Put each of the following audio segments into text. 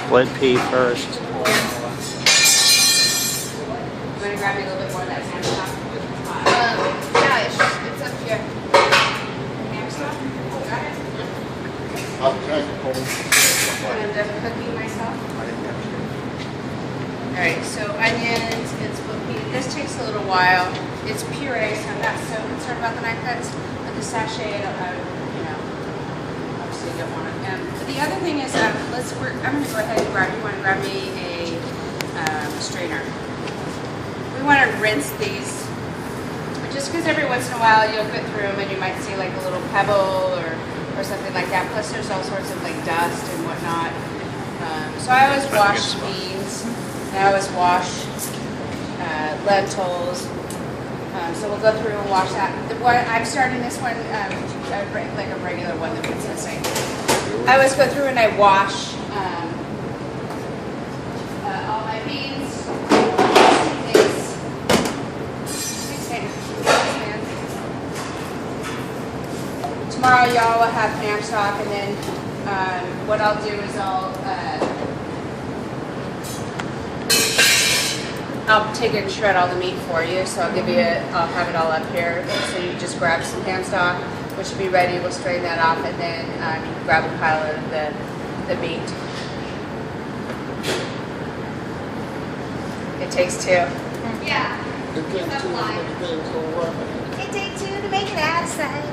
split pea first. You want to grab me a little bit more of that ham stock? Yeah, it's up here. Ham stock? Got it. When I'm done cooking myself. Alright, so onions and split pea. This takes a little while. It's puree, so I'm not so concerned about the knife cuts. But the sachet, I don't know, obviously you don't want it. But the other thing is, I'm going to go ahead and grab, you want to grab me a strainer. We want to rinse these, just because every once in a while you'll go through them and you might see like a little pebble or something like that. Plus there's all sorts of like dust and whatnot. So I always wash beans, and I always wash lentils. So we'll go through and wash that. I'm starting this one like a regular one that puts in the sink. I always go through and I wash all my beans. Tomorrow y'all will have ham stock, and then what I'll do is I'll take and shred all the meat for you. So I'll have it all up here. So you just grab some ham stock, which will be ready. We'll strain that off, and then you can grab a pile of the meat. It takes two. Yeah. It takes two to make things go right. It takes two to make it outside.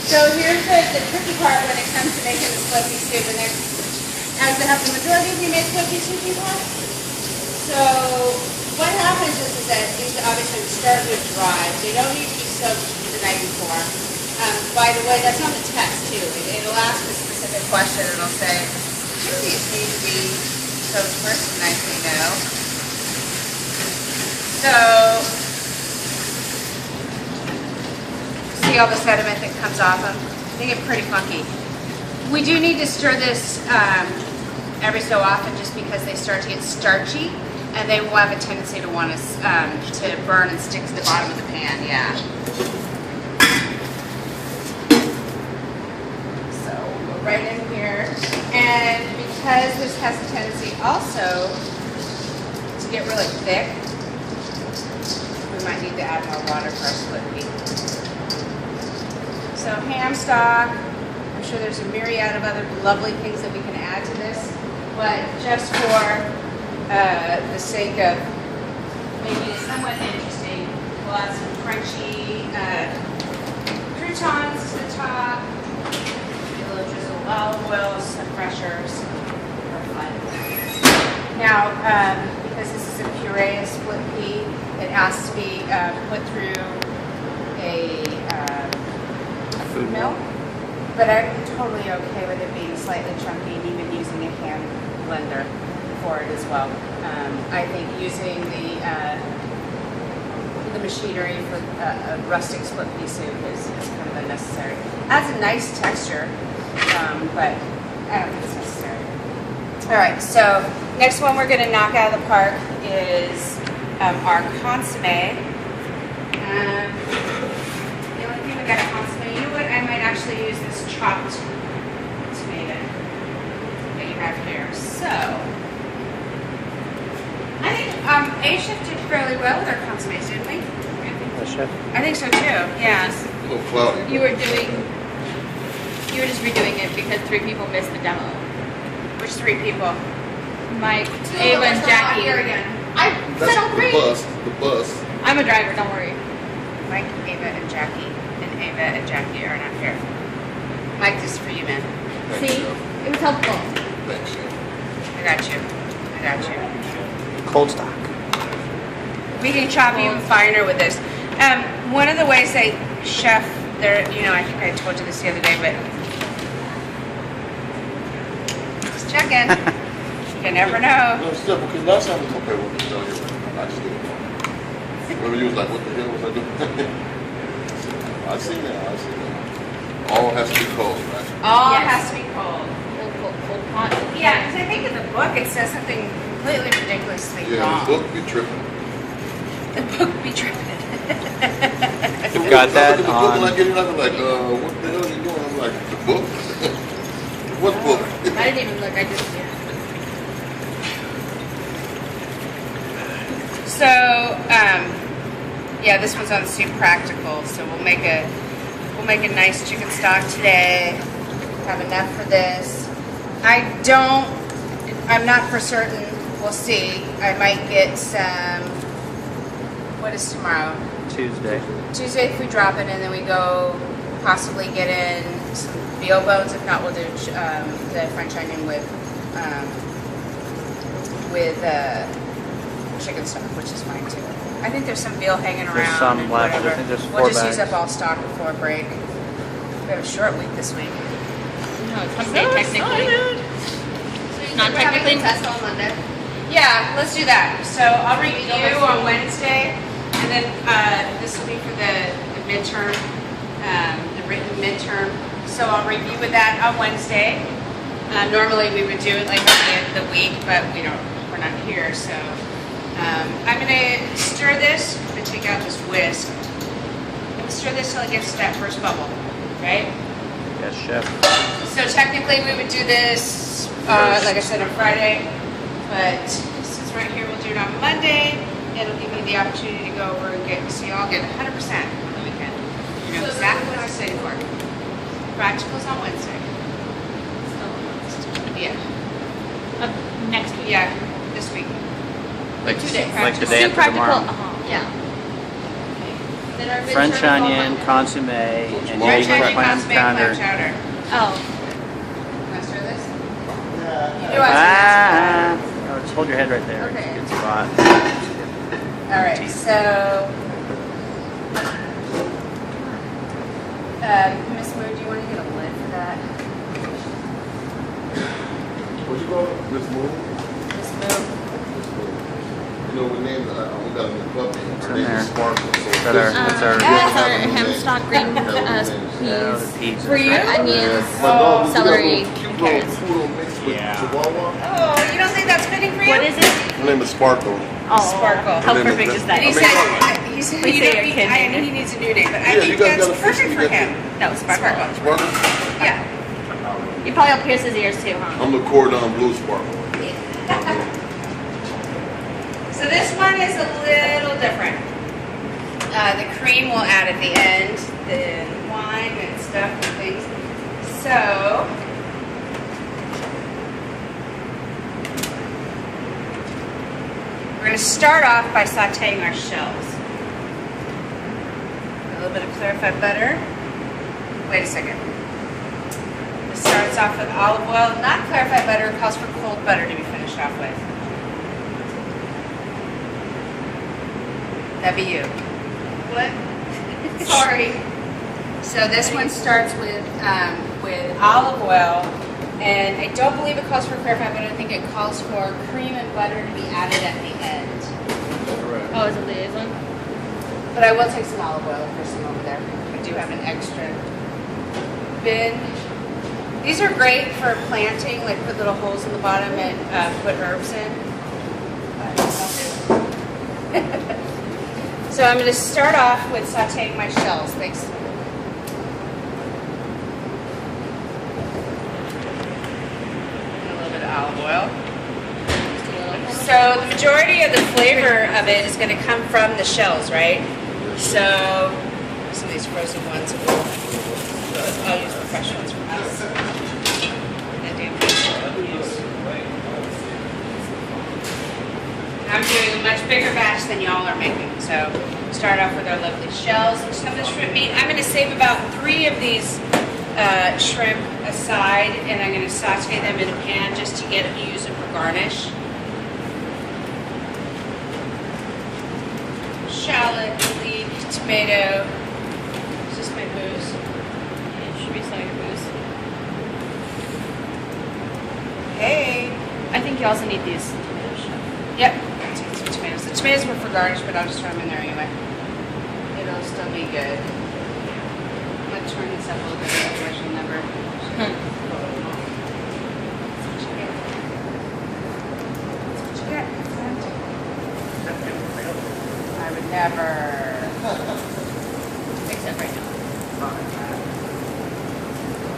So here's the tricky part when it comes to making the split pea soup, and as the majority of you make split pea soup before. So what happens is that these obviously start to dry. They don't need to be soaked the night before. By the way, that's on the text too. It'll ask a specific question, and it'll say, do these need to be soaked first? And I say no. So see all the sediment that comes off them? They get pretty funky. We do need to stir this every so often, just because they start to get starchy, and they will have a tendency to want to burn and stick to the bottom of the pan. Yeah. So we'll go right in here, and because this has a tendency also to get really thick, we might need to add more water for our split pea. So ham stock, I'm sure there's a myriad of other lovely things that we can add to this, but just for the sake of making it somewhat interesting, we'll add some crunchy croutons to the top, a little drizzle of olive oil, some fresh herbs for fun. Now, because this is a puree of split pea, it has to be put through a food mill, but I'm totally okay with it being slightly chunky, and even using a hand blender for it as well. I think using the machinery for a rustic split pea soup is kind of unnecessary. Adds a nice texture, but I don't think it's necessary. All right, so next one we're going to knock out of the park is our consommé. The only thing we got a consommé, you know what, I might actually use this chopped tomato that you have here. So, I think A-Chef did fairly well with our consommés, didn't we? I think so too, yeah. A little cloudy. You were just redoing it because 3 people missed the demo. Which 3 people? Mike, Ava, and Jackie. Here again. I That's said all 3. the bus. I'm a driver, don't worry. Mike, Ava, and Jackie. And Ava and Jackie are not here. Mike, this is for you, man. Thanks, See? Chef. It was helpful. Thanks, Chef. I got you. I got you. Cold stock. We can chop even finer with this. One of the ways that Chef, there, I think I told you this the other day, but just checking. You never know. No, Steph, because last time we okay with me down here, I just didn't know. Remember, you was like, what the hell was I doing? I seen that. All has to be cold, right? All Yes. has to be cold. Cold pot. Yeah, because I think in the book it says something completely ridiculously Yeah, wrong. the book be tripping. The book be tripping. got that Looking on. like it, like, what the hell are you doing? I'm like, the book? What book? I didn't even look. I just yeah. So, yeah, this one's on Soup Practical. So we'll make a nice chicken stock today. Have enough for this. I'm not for certain. We'll see. I might get some. What is tomorrow? Tuesday. Tuesday if we drop it, and then we go possibly get in some veal bones. If not, we'll do the French onion with chicken stock, which is fine too. I think there's some veal hanging around. There's some and left. I whatever. think there's We'll 4 just use bags. up all stock before break. We have a short week this week. No, it's Monday technically. Not We're having technically. a test on Monday. Yeah, let's do that. So I'll review on Wednesday, and then this will be for the midterm, the written midterm. So I'll review with that on Wednesday. Normally we would do it like at the end of the week, but we're not here. So I'm gonna stir this. I'm gonna take out this whisk. I'm gonna stir this till it gets to that first bubble, right? Yes, chef. So technically we would do this, like I said, on Friday, but since right here we'll do it on Monday, it'll give me the opportunity to go over and so y'all get 100% on the weekend. You know exactly what I say for. Practicals on Wednesday. Yeah, Next week. yeah, this week. Like, 2 days. like the day Soup after practical. tomorrow. Yeah. Then our French midterms on onion, Monday. consomme, and French Asian onion, clam consomme, clam chowder. chowder. Oh. Can I stir this? You do Ah! Oh, just hold your head right there. Okay. It's a good spot. All right, so Miss Moon, do you want to get a lid for that? What you call it? Miss Moon? Miss Moon. You know, we named, we got a new puppy. What's Her in name there? is Sparkle. So Is that our, that's our, That's our ham stock, green yeah, the peas, peas. For you? onions, My dog, we got celery, a little cute carrots. little poodle mixed with Yeah. Chihuahua. Oh, you don't think that's fitting for you? What is it? Her name is Sparkle. Oh, Sparkle. How And then perfect the- is that? And he I mean, said, he said We you say don't your need, kid I name mean, it. he needs a new name, but I Yeah, think you guys that's got a perfect fish, for you got him. No, sparkle. Sparkle? Yeah. You probably will pierce his ears too, huh? I'm the cordon bleu Sparkle. So this one is a little different. The cream we'll add at the end, the wine and stuff and things. So, we're going to start off by sauteing our shells. A little bit of clarified butter. Wait a second. This starts off with olive oil. Not clarified butter, it calls for cold butter to be finished off with. That'd be you. What? Sorry. So this one starts with olive oil, and I don't believe it calls for clarified butter. I think it calls for cream and butter to be added at the end. Correct. Oh, is it liaison? But I will take some olive oil for some over there. I do have an extra bin. These are great for planting, like put little holes in the bottom and put herbs in. So I'm going to start off with sauteing my shells. Thanks. A little bit of olive oil. So the majority of the flavor of it is going to come from the shells, right? So some of these frozen ones, I'll use the fresh ones for this. I'm doing a much bigger batch than y'all are making. So start off with our lovely shells and some of the shrimp meat. I'm going to save about 3 of these shrimp aside, and I'm going to saute them in a pan just to use it for garnish. Shallot, leek, tomato. Is this my booze? It should be some of your booze. Hey. I think you also need these. Yep. Let's get some tomatoes. The tomatoes were for garnish, but I'll just throw them in there anyway. It'll still be good. I'm going to turn this up a little bit, otherwise you'll never. That's what you get. That's what you get. I would never. Except up right now.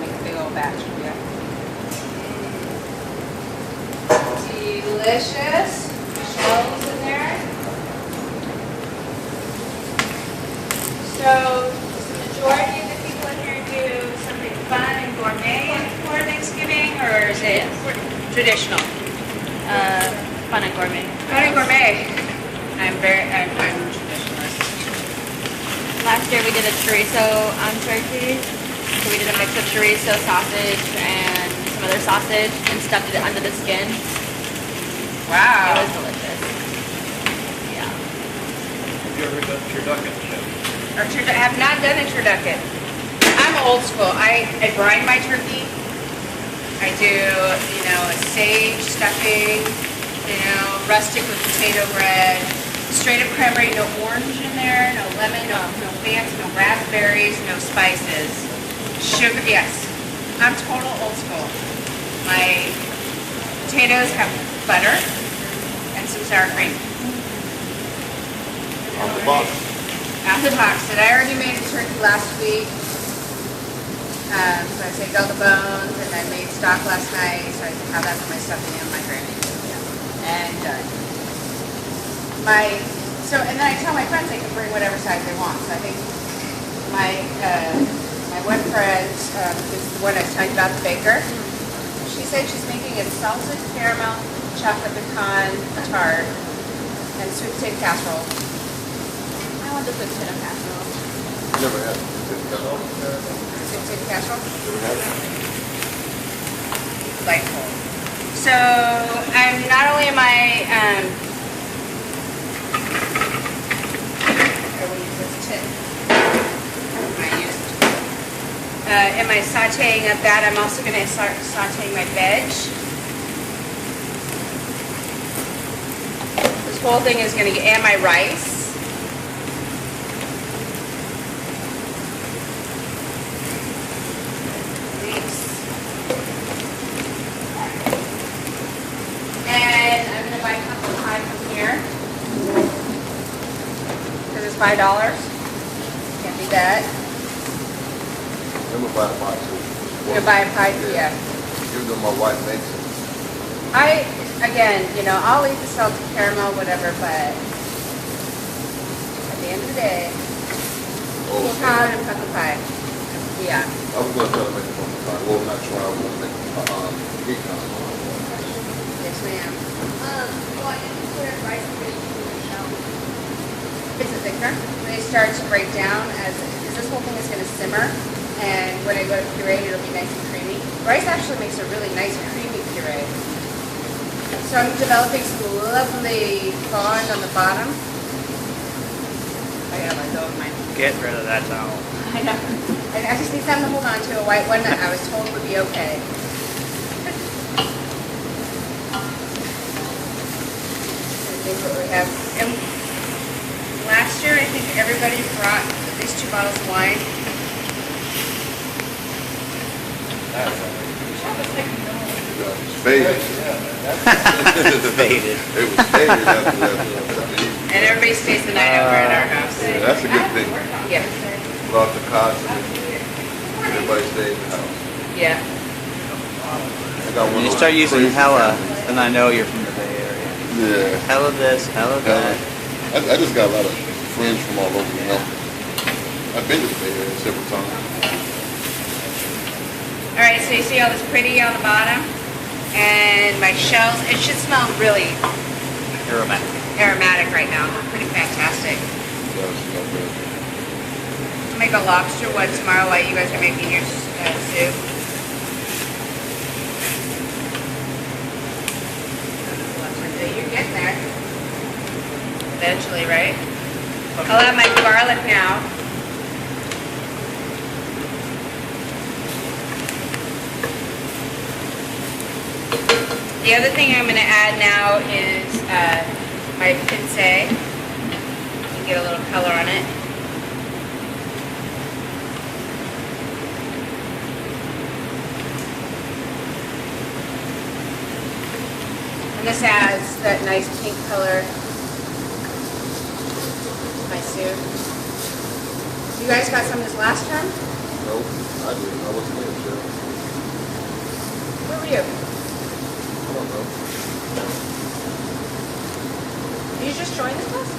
Make a big old batch for you. Delicious. Shells in there. So, does the majority of the people in here do something fun and gourmet for Thanksgiving, or is it traditional? Fun and gourmet. Fun and gourmet. I'm traditionalist. Last year we did a chorizo on turkey. So we did a mix of chorizo, sausage, and some other sausage and stuffed it under the skin. Wow. It was delicious. Yeah. Have you ever done turducken yet? I have not done a turducken. I'm old school. I brine my turkey. I do, a sage stuffing, rustic with potato bread, straight up cranberry, no orange in there, no lemon, no fancy, no raspberries, no spices. Sugar, yes. I'm total old school. My potatoes have butter and some sour cream. On the box. Out the box. And I already made a turkey last week. So I saved all the bones, and I made stock last night, so I can have that for my stuffing and my gravy. And done. And then I tell my friends they can bring whatever size they want. So I think my one friend, is the one I was telling you about, the baker. She said she's making a salted caramel chocolate pecan tart and sweet potato casserole. I want the sweet potato casserole. Never had it. Sweet potato casserole? Never had it. Delightful. So not only am I am I sauteing up that, I'm also going to start sauteing my veg. This whole thing is going to get, and my rice. And I'm going to buy pumpkin pie from here. Because it's $5. Can't beat that. I'm gonna buy a box too. You're going to buy a pie? Yeah. Even though my wife makes it. I'll eat the salted caramel, whatever, but at the end of the day, pecan and pumpkin pie. Yeah. I was gonna try to make a pumpkin pie. Well, not try. I was gonna make pecan. Yes, ma'am. Well, I didn't put rice and veggies in the shell. It's a thicker. They start to break down because this whole thing is going to simmer, and when I go to puree, it'll be nice and creamy. Rice actually makes a really nice creamy puree. So I'm developing some lovely fond on the bottom. I gotta let go of mine. Get rid of that towel. I know. I just need something to hold on to, a white one that I was told would be okay. I think what we have. And last year, I think everybody brought at least 2 bottles of wine. Faded. Faded. It was faded after that. And everybody stays the night over at our house. Yeah, that's a good thing. Yeah. Without the cost, everybody stays in the house. Yeah. I got When one you of start those using crazy hella, families. then I know you're from the Bay Area. Yeah. Hella this, hella that. I just got a lot of friends from all over, I've been to the Bay Area several times. All right, so you see all this pretty on the bottom? And my shells, it should smell really Aromatic. aromatic right now. Pretty fantastic. So it's no good. I'll make a lobster one tomorrow while you guys are making your soup. You're getting there. Eventually, right? I'll have my garlic now. The other thing I'm going to add now is my pincé. You can get a little color on it. And this adds that nice pink color to my soup. You guys got some this last time? No, I didn't. I wasn't there, Cheryl. Where were you? I don't know. You just joined the class?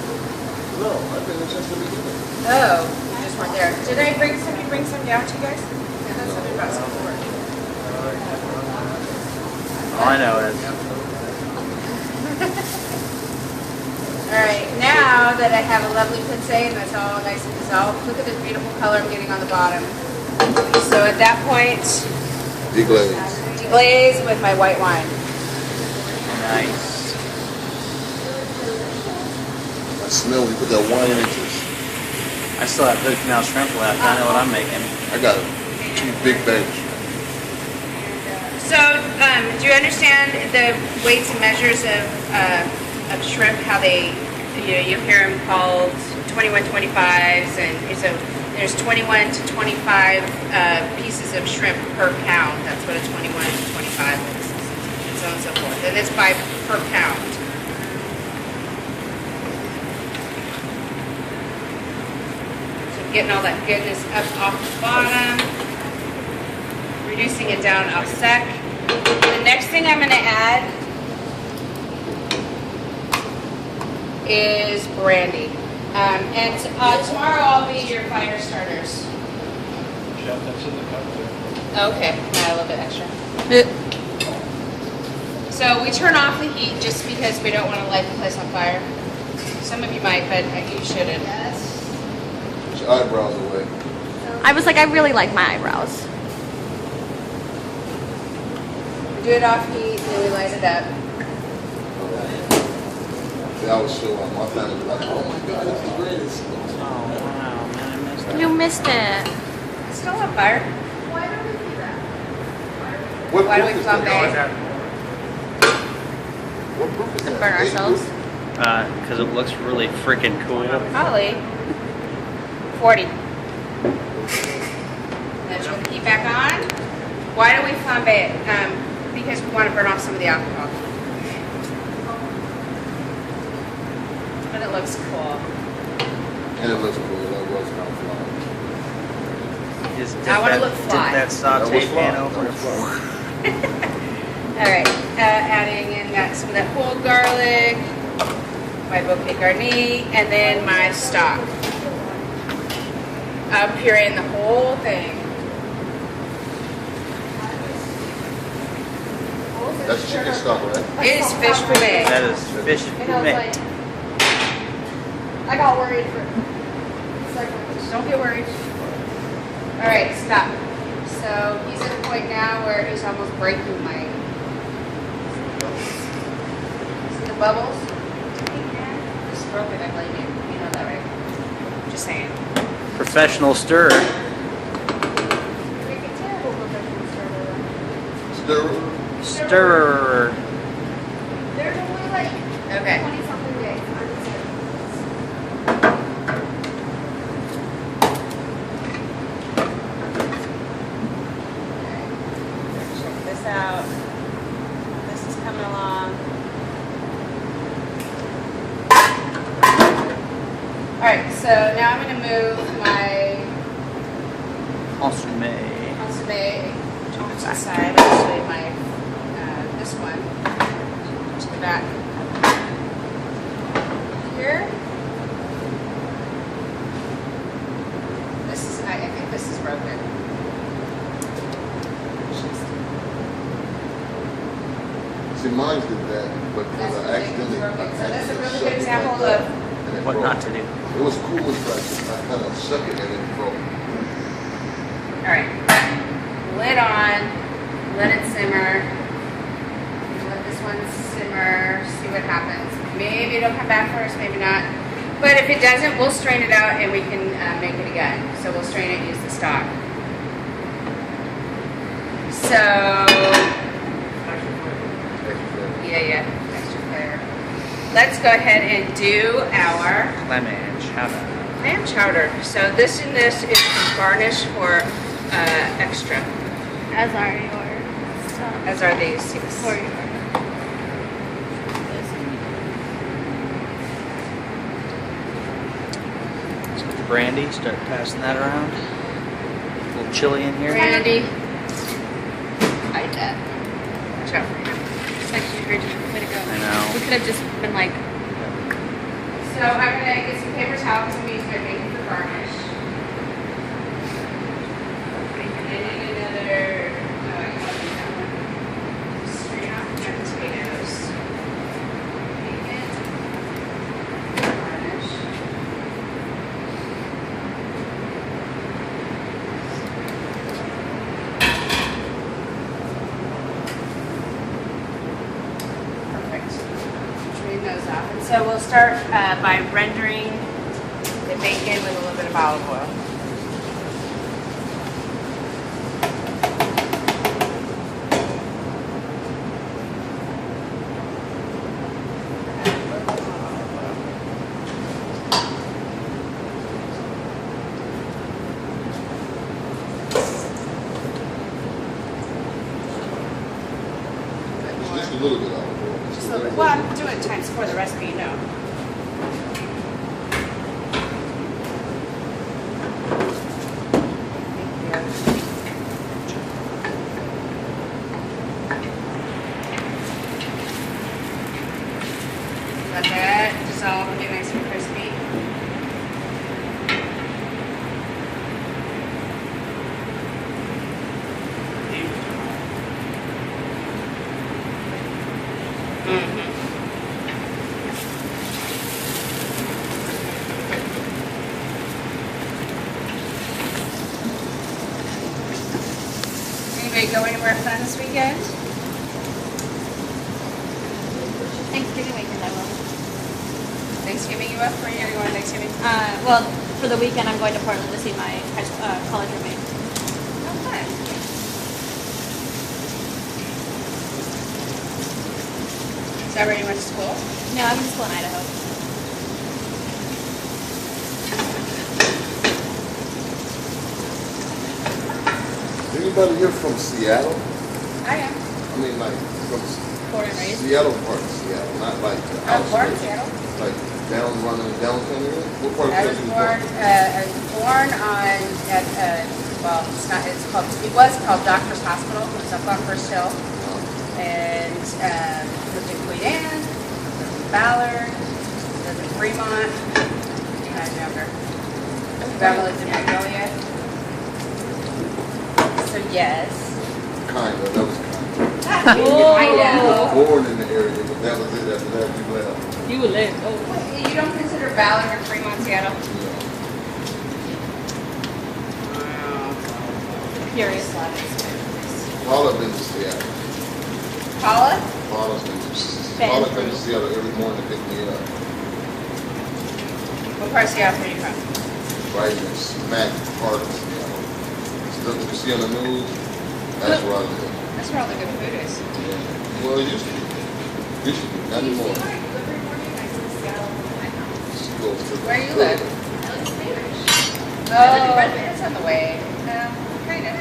No, I've been there since the beginning. Oh, you just weren't there. Did I bring some down to you guys? I thought somebody brought some forward. All I know is Alright, now that I have a lovely pincé and that's all nice and dissolved, look at the beautiful color I'm getting on the bottom. So at that point, Deglaze. deglaze with my white wine. nice. I smell when you put that wine in it. I still have hooked mouth shrimp left. I know what I'm making. I got 2 big bags. So, do you understand the weights and measures of shrimp? How they, you hear them called 21-25s, and so there's 21 to 25 pieces of shrimp per pound. That's what a 21 to 25 is, and so on and so forth. And it's by per pound. So getting all that goodness up off the bottom, reducing it down off sec. The next thing I'm going to add is brandy. And tomorrow I'll be your fire starters. Chef, that's in the cup there. Okay, add a little bit extra. So we turn off the heat just because we don't want to light the place on fire. Some of you might, but you shouldn't. Put your eyebrows away. I was like, I really like my eyebrows. We do it off heat, and then we light it up. See, I was sure my family was like, oh my God, it's the greatest. Oh wow, man, I missed that. You missed it. It's still on fire. Why don't we do that? Why do we proof is flambe? that? What proof is And that? burn 8 ourselves. proof? Because it looks really freaking cool. Probably 40. Then turn the heat back on. Why do we flambe it? Because we want to burn off some of the alcohol. But it looks cool. And it looks cool. That was kind of fly. Just dip I wanna that- look fly. Dip that saute was fly. pan That over. was fly. All right, adding in some of that whole garlic, my bouquet garni, and then my stock. I'm pureeing the whole thing. That's chicken stock, right? It is fish fouet. That is fish And I was like, fouet. I got worried for a second. Don't get worried. All right, stop. So he's at a point now where he's almost breaking my. See the bubbles? Just broke it. I blame you. You know that, right? Just saying. Professional stir. Make a terrible professional starter. Stir. Stir. There's only like Okay. 20 something days. I'm Check this out. This is coming along. Alright, so now I'm going to move my Consommé. consommé to the side. Actually, my this one to the back here. This is, I think this is broken. See, mine did that, but That's I accidentally. broken. So that's a really accidentally good shook it example like that, of and it What broke. not to do. It was cool as I kind of shook it and it broke. Alright, lid on, let it simmer. Let this one simmer, see what happens. Maybe it'll come back for us, maybe not. But if it doesn't, we'll strain it out and we can make it again. So we'll strain it and use the stock. So, yeah, extra flavor. Let's go ahead and do our Clam and chowder. clam chowder. So this and this is garnish for extra, As are yours. So, as are these. Yes. for your. brandy. Start passing that around. A little chilly in here. Brandy. I like that. Watch out for you. It's like you heard you. Way to go. I know. We could have just been like, So I'm gonna get some paper towels and use my bacon for garnish. And another, strain out my potatoes. Bacon. Garnish. Perfect. Drain those off. And so we'll start by rendering the bacon with a little bit of olive oil. Just a little bit out of it. Just a little bit. Well, I'm doing it times 4 the recipe, you know. Let that dissolve and get nice and crispy. Anybody go anywhere fun this weekend? Thanksgiving weekend I will. Thanksgiving you up? Where are you going Thanksgiving? Well, for the weekend I'm going to Portland to see my college roommate. Oh, fun. Is that where you went to school? No, I'm in school in Idaho. Anybody here from Seattle? I am. I mean, like, from Born and raised. Seattle part of Seattle, not like the I'm born in outskirts. Seattle. Like running downtown area? What part of I was born on, well, it's not, it was called Doctor's Hospital. It was up on First Hill. And lived in Queen Anne, lived in Ballard, lived in Fremont. I remember. Grandma lived in Magnolia. So yes. Kind of, that was kind of. I know. Born in the area, but that was it. After that, we left. You live. Oh. Wait, you don't consider Ballard or Fremont, Seattle? Curious. Paula been to Seattle. Paula? Paula been to Seattle every morning to pick me up. What part of Seattle are you from? Right in the smack part of Seattle. Stuff that you see on the news, that's where I live. That's where all the good food is. Yeah. Well, it used to be. Used to be, not anymore. She goes to Where you live? Spanish. Oh, it's on the way. Kind of.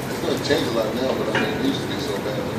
It's going to change a lot now, but I mean, it used to be so bad.